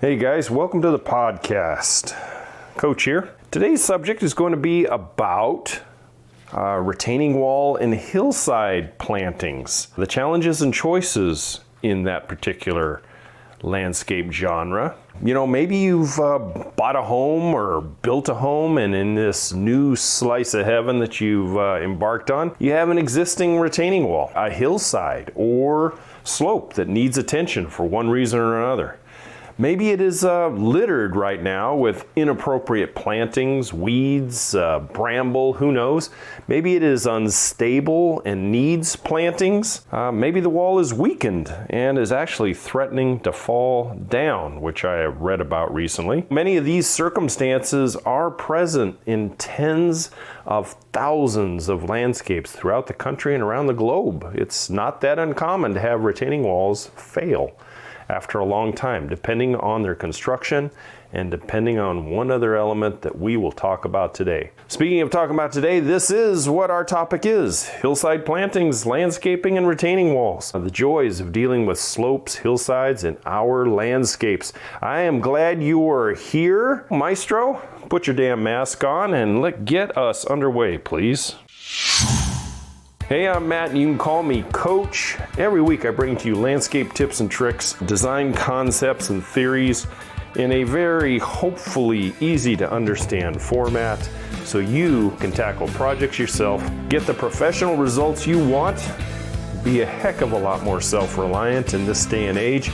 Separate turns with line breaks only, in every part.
Hey guys, welcome to the podcast. Coach here. Today's subject is going to be about retaining wall and hillside plantings. The challenges and choices in that particular landscape genre. You know, maybe you've bought a home or built a home, and in this new slice of heaven that you've embarked on, you have an existing retaining wall, a hillside or slope that needs attention for one reason or another. Maybe it is littered right now with inappropriate plantings, weeds, bramble, who knows. Maybe it is unstable and needs plantings. Maybe the wall is weakened and is actually threatening to fall down, which I have read about recently. Many of these circumstances are present in tens of thousands of landscapes throughout the country and around the globe. It's not that uncommon to have retaining walls fail after a long time, depending on their construction and depending on one other element that we will talk about today. Speaking of talking about today, this is what our topic is: hillside plantings, landscaping, and retaining walls. The joys of dealing with slopes, hillsides, and our landscapes. I am glad you are here. Maestro, put your damn mask on and get us underway, please. Hey, I'm Matt, and you can call me Coach. Every week I bring to you landscape tips and tricks, design concepts and theories in a very hopefully easy to understand format so you can tackle projects yourself, get the professional results you want, be a heck of a lot more self-reliant in this day and age,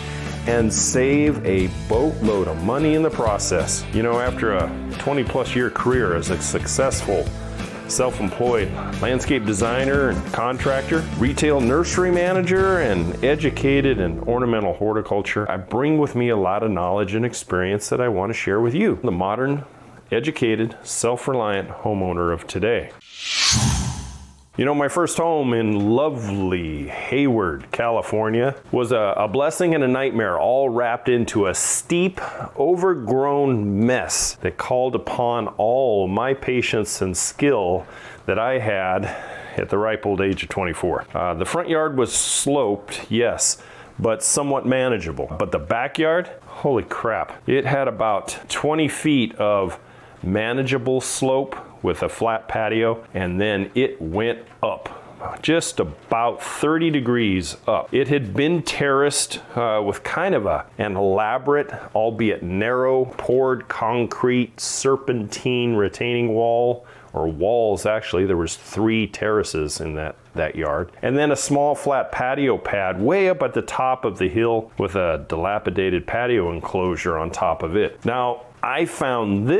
and save a boatload of money in the process. You know, after a 20-plus year career as a successful self-employed landscape designer and contractor, retail nursery manager, and educated in ornamental horticulture, I bring with me a lot of knowledge and experience that I want to share with you, the modern, educated, self-reliant homeowner of today. You know, my first home in lovely Hayward, California was a blessing and a nightmare, all wrapped into a steep, overgrown mess that called upon all my patience and skill that I had at the ripe old age of 24. The front yard was sloped, yes, but somewhat manageable. But the backyard, holy crap, it had about 20 feet of manageable slope with a flat patio, and then it went up just about 30 degrees up. It had been terraced with kind of an elaborate, albeit narrow, poured concrete serpentine retaining wall, or walls actually. There was 3 terraces in that yard, and then a small flat patio pad way up at the top of the hill with a dilapidated patio enclosure on top of it. Now, I found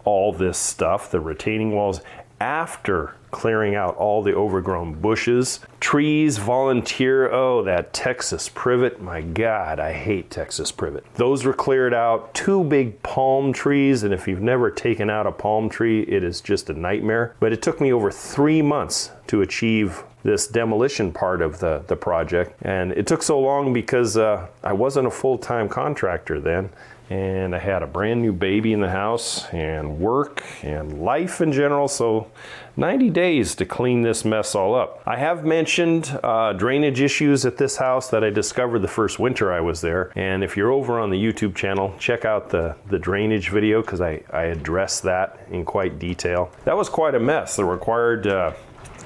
all this stuff, the retaining walls, after clearing out all the overgrown bushes, trees, that Texas privet. My God, I hate Texas privet. Those were cleared out. 2 big palm trees, and if you've never taken out a palm tree, it is just a nightmare. But it took me over 3 months to achieve this demolition part of the project. And it took so long because I wasn't a full-time contractor then, and I had a brand new baby in the house and work and life in general, so 90 days to clean this mess all up. I have mentioned drainage issues at this house that I discovered the first winter I was there, and if you're over on the YouTube channel, check out the drainage video because I addressed that in quite detail. That was quite a mess that required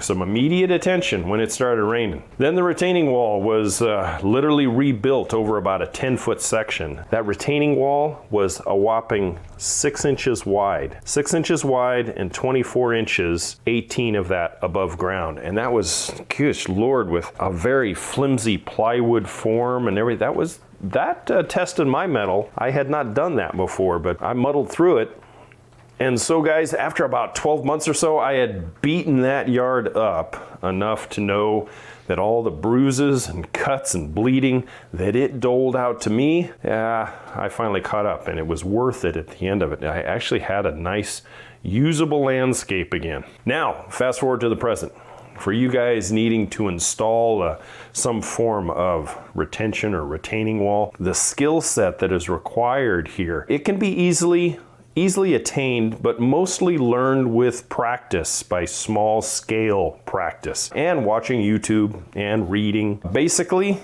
some immediate attention when it started raining. Then the retaining wall was literally rebuilt over about a 10-foot section. That retaining wall was a whopping 6 inches wide. 6 inches wide and 24 inches, 18 of that above ground. And that was, gosh Lord, with a very flimsy plywood form and everything. That tested my mettle. I had not done that before, but I muddled through it. And so guys, after about 12 months or so, I had beaten that yard up enough to know that all the bruises and cuts and bleeding that it doled out to me, I finally caught up, and it was worth it at the end of it. I actually had a nice, usable landscape again. Now, fast forward to the present. For you guys needing to install some form of retention or retaining wall, the skill set that is required here, it can be easily attained, but mostly learned with practice, by small scale practice and watching YouTube and reading. Basically,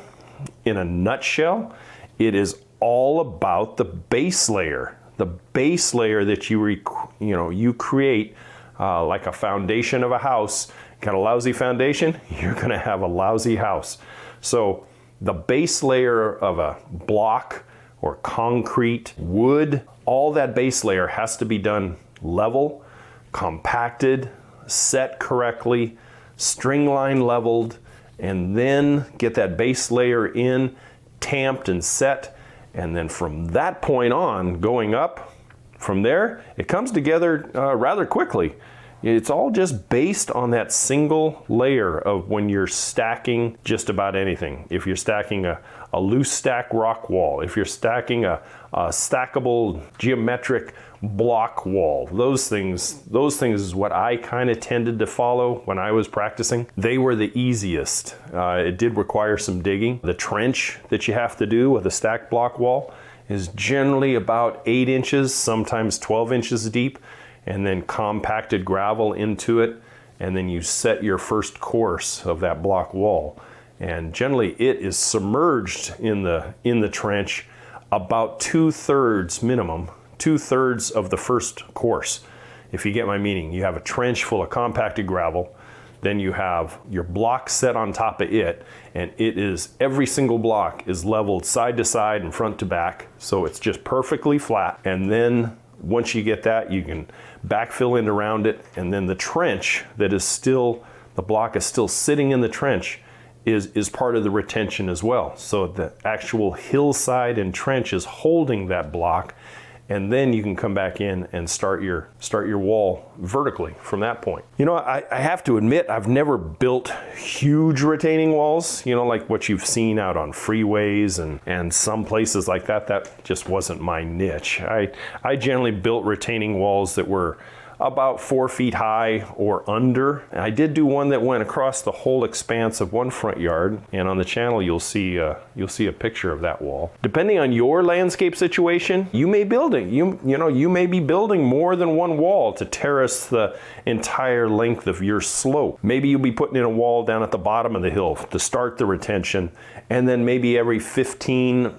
in a nutshell, it is all about the base layer. The base layer that you create, like a foundation of a house. Got a lousy foundation, you're gonna have a lousy house. So the base layer of a block or concrete, wood, all that base layer has to be done level, compacted, set correctly, string line leveled, and then get that base layer in, tamped and set. And then from that point on, going up from there, it comes together rather quickly. It's all just based on that single layer of when you're stacking just about anything. If you're stacking a loose stack rock wall, if you're stacking a stackable geometric block wall, those things is what I kind of tended to follow when I was practicing. They were the easiest. It did require some digging. The trench that you have to do with a stacked block wall is generally about 8 inches, sometimes 12 inches deep, and then compacted gravel into it, and then you set your first course of that block wall. And generally it is submerged in the trench about 2/3 minimum, 2/3 of the first course. If you get my meaning, you have a trench full of compacted gravel, then you have your block set on top of it, and it is, every single block is leveled side to side and front to back, so it's just perfectly flat. And then once you get that, you can backfill in around it, and then the trench that is still, the block is still sitting in the trench, is part of the retention as well. So the actual hillside and trench is holding that block, and then you can come back in and start your wall vertically from that point. You know, I have to admit, I've never built huge retaining walls, you know, like what you've seen out on freeways and some places like that. That just wasn't my niche. I generally built retaining walls that were about 4 feet high or under. And I did do one that went across the whole expanse of one front yard, and on the channel you'll see a picture of that wall. Depending on your landscape situation, you may be building more than one wall to terrace the entire length of your slope. Maybe you'll be putting in a wall down at the bottom of the hill to start the retention, and then maybe every 15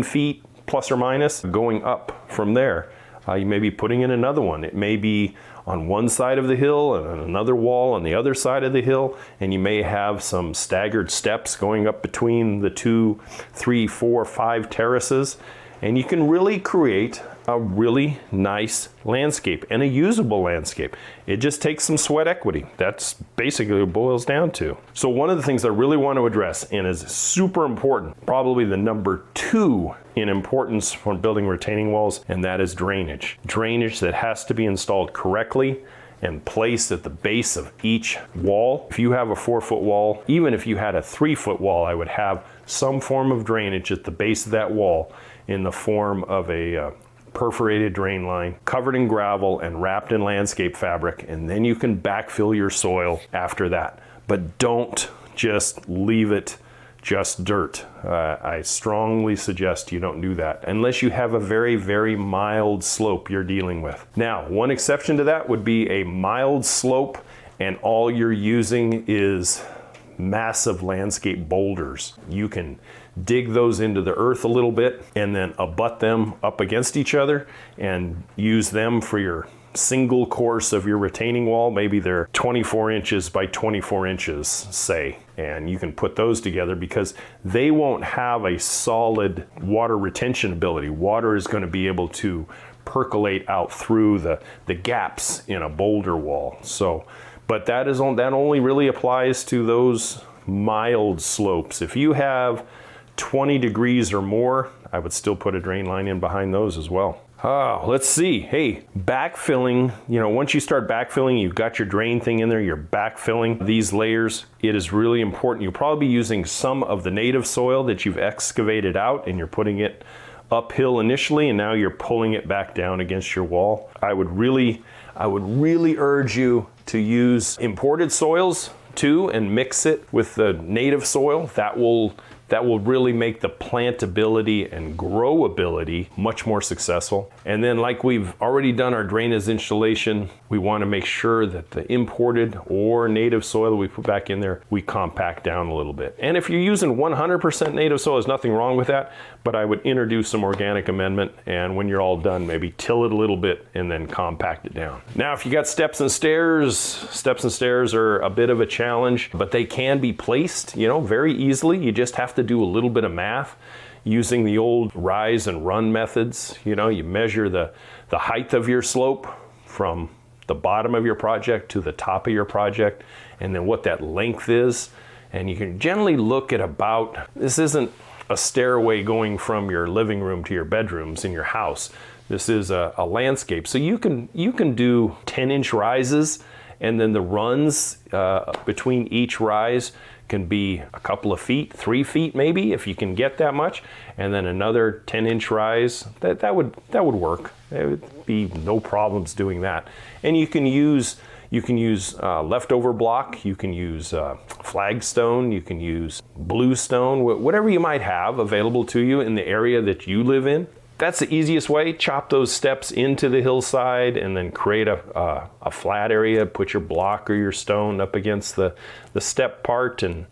feet plus or minus going up from there. You may be putting in another one. It may be on one side of the hill and another wall on the other side of the hill, and you may have some staggered steps going up between the 2, 3, 4, 5 terraces, and you can really create a really nice landscape and a usable landscape. It just takes some sweat equity. That's basically what it boils down to. So one of the things I really want to address, and is super important, probably the number 2 in importance when building retaining walls, and that is drainage. Drainage that has to be installed correctly and placed at the base of each wall. If you have a 4-foot wall, even if you had a 3-foot wall, I would have some form of drainage at the base of that wall in the form of a perforated drain line, covered in gravel and wrapped in landscape fabric, and then you can backfill your soil after that. But don't just leave it just dirt. I strongly suggest you don't do that unless you have a very, very mild slope you're dealing with. Now, one exception to that would be a mild slope and all you're using is massive landscape boulders. You can dig those into the earth a little bit and then abut them up against each other and use them for your single course of your retaining wall. Maybe they're 24 inches by 24 inches, say, and you can put those together because they won't have a solid water retention ability. Water is going to be able to percolate out through the gaps in a boulder wall. So, but that only really applies to those mild slopes. If you have 20 degrees or more, I would still put a drain line in behind those as well. Let's see. Hey, backfilling, once you start backfilling, you've got your drain thing in there, you're backfilling these layers. It is really important. You'll probably be using some of the native soil that you've excavated out and you're putting it uphill initially, and now you're pulling it back down against your wall. I would really urge you to use imported soils too and mix it with the native soil. That will really make the plantability and growability much more successful. And then, like we've already done our drainage installation, we want to make sure that the imported or native soil that we put back in there, we compact down a little bit. And if you're using 100% native soil, there's nothing wrong with that, but I would introduce some organic amendment, and when you're all done, maybe till it a little bit and then compact it down. Now, if you got steps and stairs are a bit of a challenge, but they can be placed, you know, very easily. You just have to do a little bit of math using the old rise and run methods. You know, you measure the height of your slope from the bottom of your project to the top of your project, and then what that length is. And you can generally look at about, this isn't a stairway going from your living room to your bedrooms in your house. This is a landscape. So you can do 10-inch rises, and then the runs between each rise can be a couple of feet, 3 feet maybe, if you can get that much, and then another 10-inch rise. That would work. There would be no problems doing that. And you can use leftover block, you can use flagstone, you can use bluestone, whatever you might have available to you in the area that you live in. That's the easiest way. Chop those steps into the hillside and then create a flat area, put your block or your stone up against the step part and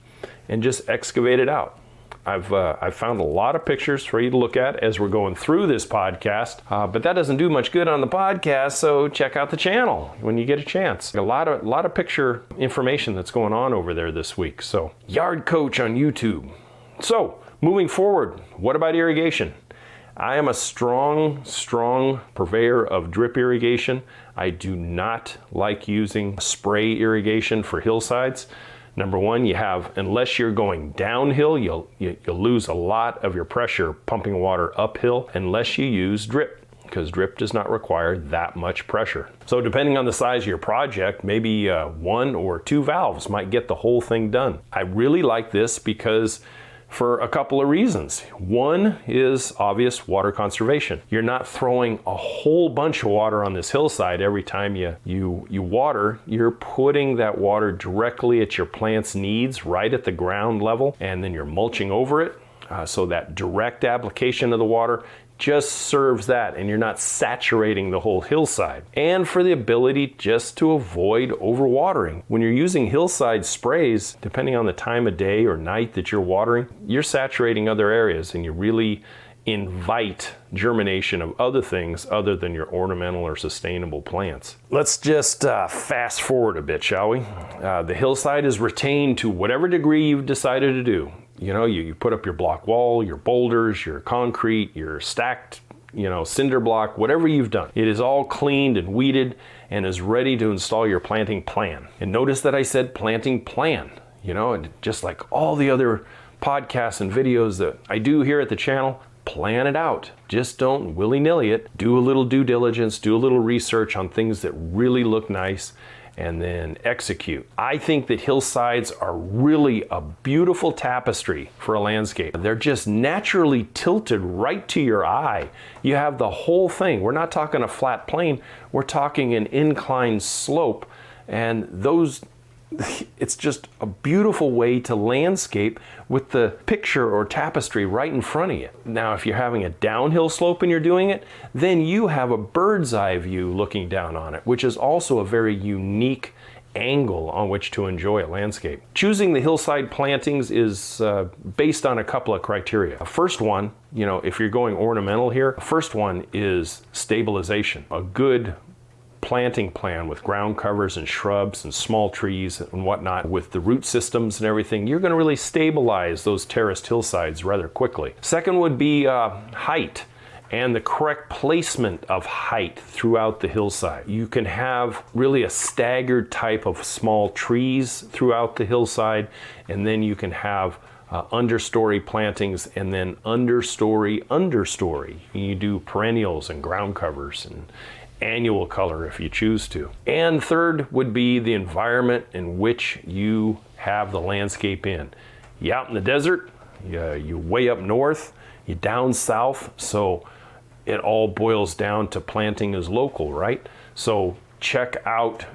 just excavate it out. I've found a lot of pictures for you to look at as we're going through this podcast, but that doesn't do much good on the podcast, so check out the channel when you get a chance. A lot of picture information that's going on over there this week. So, Yard Coach on YouTube. So, moving forward, what about irrigation? I am a strong purveyor of drip irrigation. I do not like using spray irrigation for hillsides. Number one, unless you're going downhill, you'll lose a lot of your pressure pumping water uphill unless you use drip, because drip does not require that much pressure. So depending on the size of your project, maybe 1 or 2 valves might get the whole thing done. I really like this because for a couple of reasons. One is obvious water conservation. You're not throwing a whole bunch of water on this hillside every time you water. You're putting that water directly at your plant's needs, right at the ground level, and then you're mulching over it. So that direct application of the water just serves that, and you're not saturating the whole hillside. And for the ability just to avoid overwatering. When you're using hillside sprays, depending on the time of day or night that you're watering, you're saturating other areas, and you really invite germination of other things other than your ornamental or sustainable plants. Let's just fast forward a bit, shall we? The hillside is retained to whatever degree you've decided to do. You know, you put up your block wall, your boulders, your concrete, your stacked, cinder block, whatever you've done. It is all cleaned and weeded and is ready to install your planting plan. And notice that I said planting plan, and just like all the other podcasts and videos that I do here at the channel, plan it out. Just don't willy-nilly it. Do a little due diligence, do a little research on things that really look nice, and then execute. I think that hillsides are really a beautiful tapestry for a landscape. They're just naturally tilted right to your eye. You have the whole thing. We're not talking a flat plane, we're talking an inclined slope, and it's just a beautiful way to landscape with the picture or tapestry right in front of you. Now, if you're having a downhill slope and you're doing it, then you have a bird's eye view looking down on it, which is also a very unique angle on which to enjoy a landscape. Choosing the hillside plantings is based on a couple of criteria. The first one, if you're going ornamental here, the first one is stabilization. A good planting plan with ground covers and shrubs and small trees and whatnot, with the root systems and everything, you're going to really stabilize those terraced hillsides rather quickly. Second would be height and the correct placement of height throughout the hillside. You can have really a staggered type of small trees throughout the hillside, and then you can have understory plantings and then understory. You do perennials and ground covers and annual color if you choose to. And third would be the environment in which you have the landscape in. You out in the desert, you way up north, you down south, so it all boils down to planting is local, right? So check out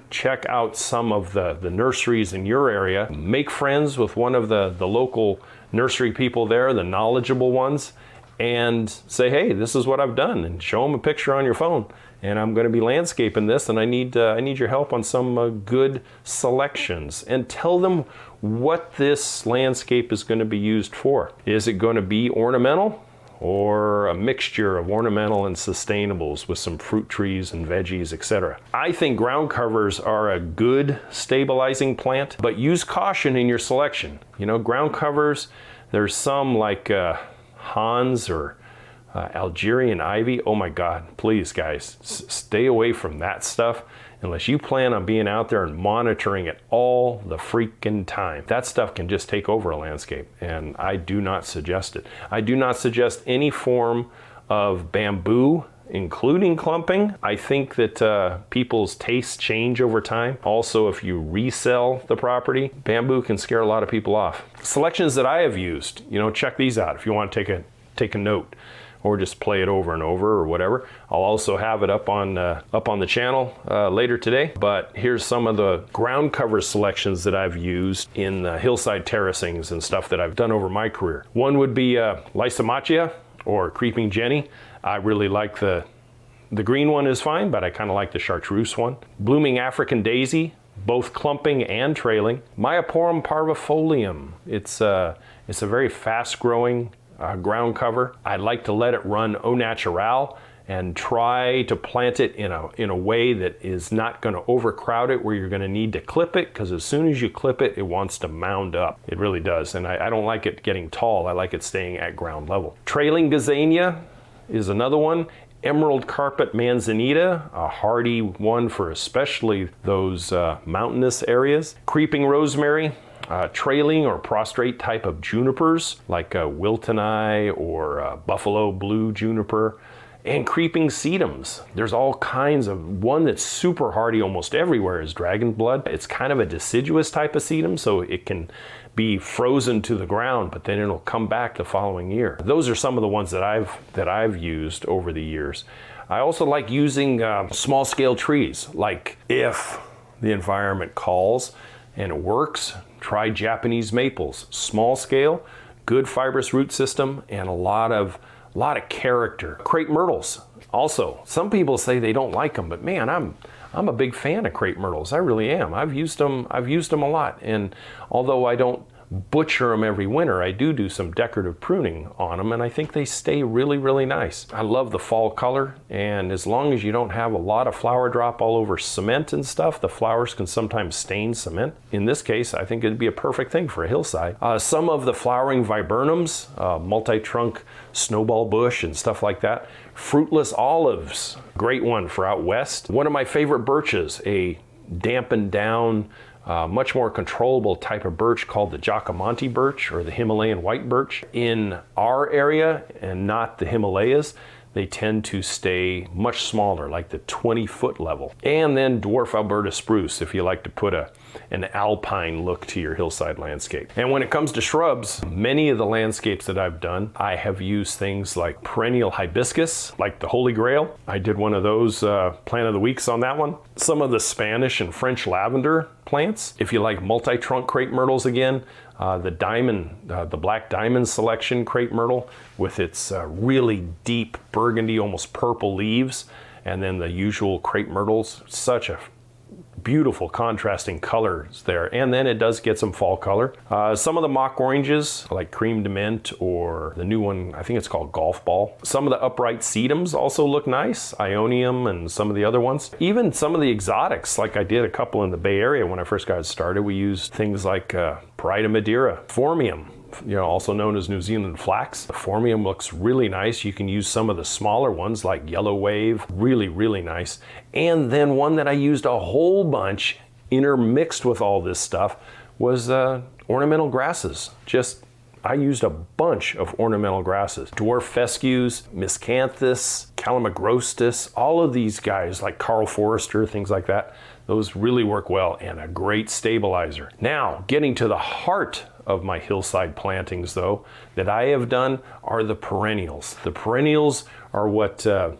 some of the nurseries in your area. Make friends with one of the local nursery people there, the knowledgeable ones, and say, hey, this is what I've done, and show them a picture on your phone. And I'm going to be landscaping this, and I need your help on some good selections. And tell them what this landscape is going to be used for. Is it going to be ornamental, or a mixture of ornamental and sustainables with some fruit trees and veggies, etc. I think ground covers are a good stabilizing plant, but use caution in your selection. You know, ground covers, there's some like Hans or Algerian ivy. Oh my God, please guys, stay away from that stuff unless you plan on being out there and monitoring it all the freaking time. That stuff can just take over a landscape, and I do not suggest it. I do not suggest any form of bamboo, including clumping. I think that people's tastes change over time. Also, if you resell the property, bamboo can scare a lot of people off. Selections that I have used, you know, check these out if you want to take a note, or just play it over and over or whatever. I'll also have it up on the channel later today. But here's some of the ground cover selections that I've used in hillside terracings and stuff that I've done over my career. One would be Lysomachia or Creeping Jenny. I really like the green one is fine, but I kind of like the chartreuse one. Blooming African Daisy, both clumping and trailing. Myoporum parvifolium. It's a very fast growing ground cover. I like to let it run au naturel and try to plant it in a way that is not going to overcrowd it where you're going to need to clip it, because as soon as you clip it, it wants to mound up. It really does, and I don't like it getting tall. I like it staying at ground level. Trailing Gazania is another one. Emerald Carpet Manzanita, a hardy one for especially those mountainous areas. Creeping Rosemary, trailing or prostrate type of junipers like Wiltoni or Buffalo Blue Juniper, and creeping sedums. There's all kinds of, one that's super hardy almost everywhere is Dragon Blood. It's kind of a deciduous type of sedum, so it can be frozen to the ground, but then it'll come back the following year. Those are some of the ones that I've used over the years. I also like using small scale trees, like if the environment calls and it works, try Japanese maples. Small scale, good fibrous root system, and a lot of character. Crepe myrtles also. Some people say they don't like them, but man, I'm a big fan of crepe myrtles. I really am. I've used them a lot, and although I don't butcher them every winter, I do some decorative pruning on them, and I think they stay really, really nice. I love the fall color, and as long as you don't have a lot of flower drop all over cement and stuff, the flowers can sometimes stain cement. In this case, I think it'd be a perfect thing for a hillside. Some of the flowering viburnums, multi-trunk snowball bush and stuff like that. Fruitless olives, great one for out west. One of my favorite birches, a dampened down, much more controllable type of birch called the Giacomonte birch or the Himalayan white birch. In our area and not the Himalayas, they tend to stay much smaller, like the 20-foot level. And then dwarf Alberta spruce, if you like to put an alpine look to your hillside landscape. And when it comes to shrubs, many of the landscapes that I've done, I have used things like perennial hibiscus, like the Holy Grail. I did one of those plant of the weeks on that one. Some of the Spanish and French lavender plants. If you like multi-trunk crepe myrtles again, the black diamond selection crepe myrtle with its really deep burgundy, almost purple leaves, and then the usual crepe myrtles, such a beautiful contrasting colors there, and then it does get some fall color. Some of the mock oranges like cream de mint, or the new one, I think it's called golf ball. Some of the upright sedums also look nice, Ionium and some of the other ones. Even some of the exotics, like I did a couple in the Bay Area when I first got started. We used things like Parida Madeira, Formium, also known as New Zealand flax. The Formium looks really nice. You can use some of the smaller ones like Yellow Wave, really, really nice. And then one that I used a whole bunch intermixed with all this stuff was ornamental grasses. I used a bunch of ornamental grasses. Dwarf fescues, miscanthus, calamagrostis, all of these guys like Carl Forrester, things like that. Those really work well and a great stabilizer. Now, getting to the heart of my hillside plantings though, that I have done are the perennials. The perennials are what they're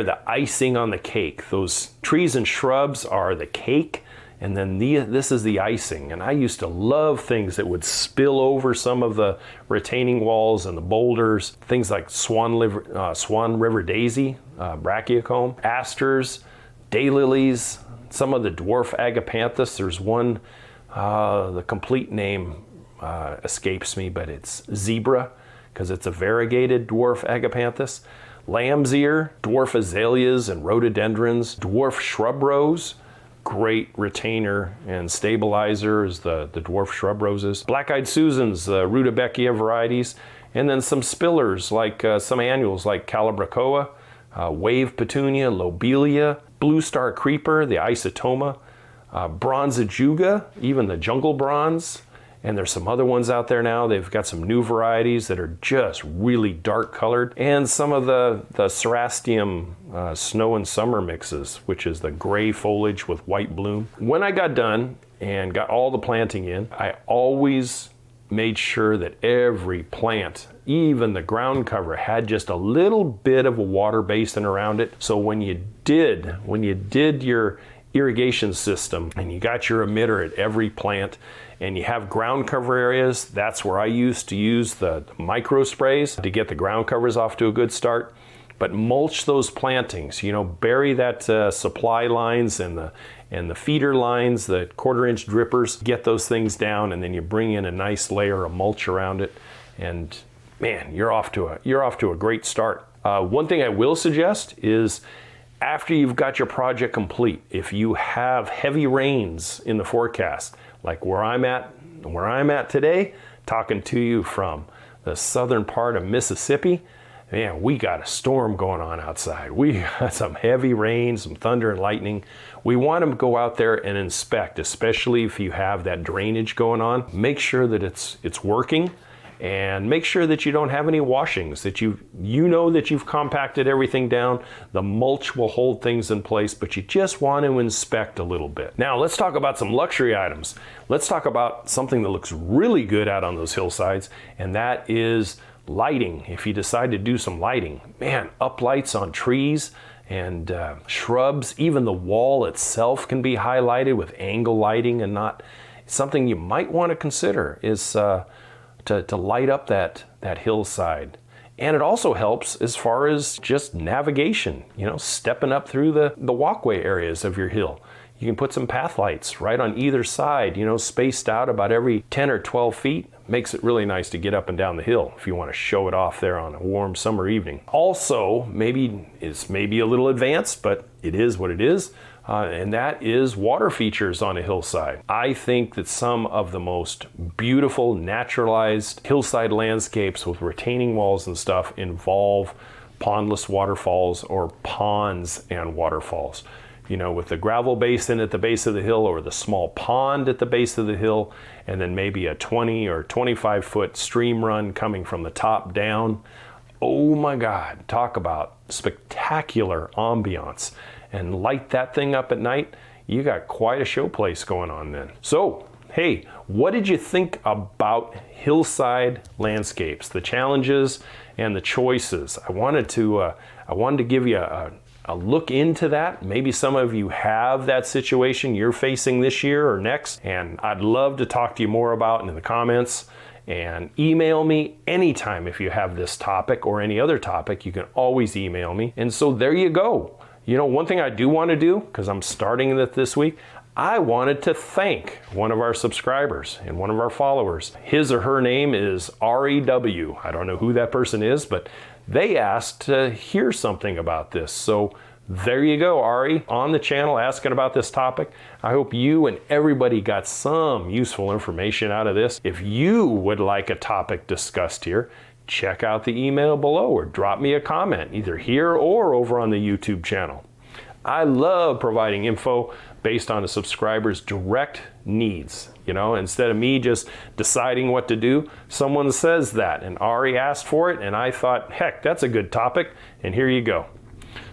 the icing on the cake. Those trees and shrubs are the cake, and then this is the icing. And I used to love things that would spill over some of the retaining walls and the boulders, things like Swan River Daisy, Brachycomb, asters, daylilies, some of the dwarf agapanthus. There's one, the complete name escapes me, but it's zebra, because it's a variegated dwarf agapanthus. Lamb's ear, dwarf azaleas and rhododendrons, dwarf shrub rose, great retainer and stabilizer is the dwarf shrub roses. Black-eyed Susans, the rudbeckia varieties, and then some spillers like some annuals like calabrachoa, wave petunia, lobelia, blue star creeper, the isotoma, bronzajuga, even the jungle bronze. And there's some other ones out there now. They've got some new varieties that are just really dark colored. And some of the Cerastium snow and summer mixes, which is the gray foliage with white bloom. When I got done and got all the planting in, I always made sure that every plant, even the ground cover, had just a little bit of a water basin around it. So when you did your irrigation system and you got your emitter at every plant and you have ground cover areas, that's where I used to use the micro sprays to get the ground covers off to a good start. But mulch those plantings, bury that supply lines and the feeder lines, the 1/4-inch drippers, get those things down, and then you bring in a nice layer of mulch around it, and man, you're off to a great start. One thing I will suggest is, after you've got your project complete, if you have heavy rains in the forecast, like where I'm at today, talking to you from the southern part of Mississippi, man, we got a storm going on outside. We got some heavy rain, some thunder and lightning. We want to go out there and inspect, especially if you have that drainage going on. Make sure that it's working, and make sure that you don't have any washings, that you know that you've compacted everything down. The mulch will hold things in place, but you just want to inspect a little bit. Now let's talk about some luxury items. Let's talk about something that looks really good out on those hillsides, and that is lighting. If you decide to do some lighting, man, uplights on trees and shrubs, even the wall itself can be highlighted with angle lighting, and not something you might want to consider is to light up that hillside. And it also helps as far as just navigation, stepping up through the walkway areas of your hill. You can put some path lights right on either side, spaced out about every 10 or 12 feet. Makes it really nice to get up and down the hill if you want to show it off there on a warm summer evening. Also, it's maybe a little advanced, but it is what it is. And that is water features on a hillside. I think that some of the most beautiful naturalized hillside landscapes with retaining walls and stuff involve pondless waterfalls or ponds and waterfalls. With the gravel basin at the base of the hill, or the small pond at the base of the hill, and then maybe a 20 or 25 foot stream run coming from the top down. Oh my God, talk about spectacular ambiance. And light that thing up at night, you got quite a showplace going on then. So, hey, what did you think about hillside landscapes, the challenges and the choices? I wanted to give you a look into that. Maybe some of you have that situation you're facing this year or next, and I'd love to talk to you more about it in the comments. And email me anytime if you have this topic or any other topic. You can always email me. And so there you go. One thing I do want to do, because I'm starting it this week, I wanted to thank one of our subscribers and one of our followers. His or her name is REW. I don't know who that person is, but they asked to hear something about this. So there you go, Ari, on the channel asking about this topic. I hope you and everybody got some useful information out of this. If you would like a topic discussed here, check out the email below or drop me a comment, either here or over on the YouTube channel. I love providing info based on a subscriber's direct needs. Instead of me just deciding what to do, someone says that, and Ari asked for it, and I thought, heck, that's a good topic, and here you go.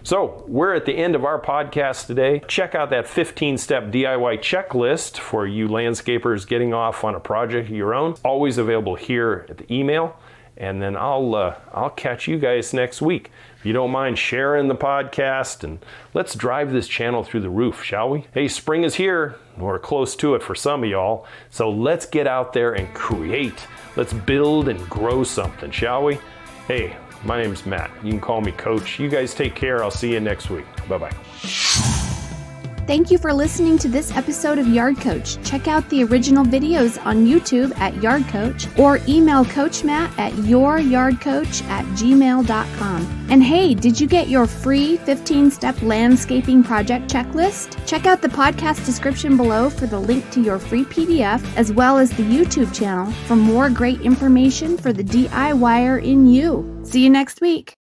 So we're at the end of our podcast today. Check out that 15-step DIY checklist for you landscapers getting off on a project of your own. Always available here at the email. And then I'll catch you guys next week. If you don't mind sharing the podcast, and let's drive this channel through the roof, shall we? Hey, spring is here. We're close to it for some of y'all. So let's get out there and create. Let's build and grow something, shall we? Hey, my name's Matt. You can call me Coach. You guys take care. I'll see you next week. Bye-bye.
Thank you for listening to this episode of Yard Coach. Check out the original videos on YouTube at Yard Coach or email Coach Matt at youryardcoach@gmail.com. And hey, did you get your free 15-step landscaping project checklist? Check out the podcast description below for the link to your free PDF, as well as the YouTube channel for more great information for the DIYer in you. See you next week.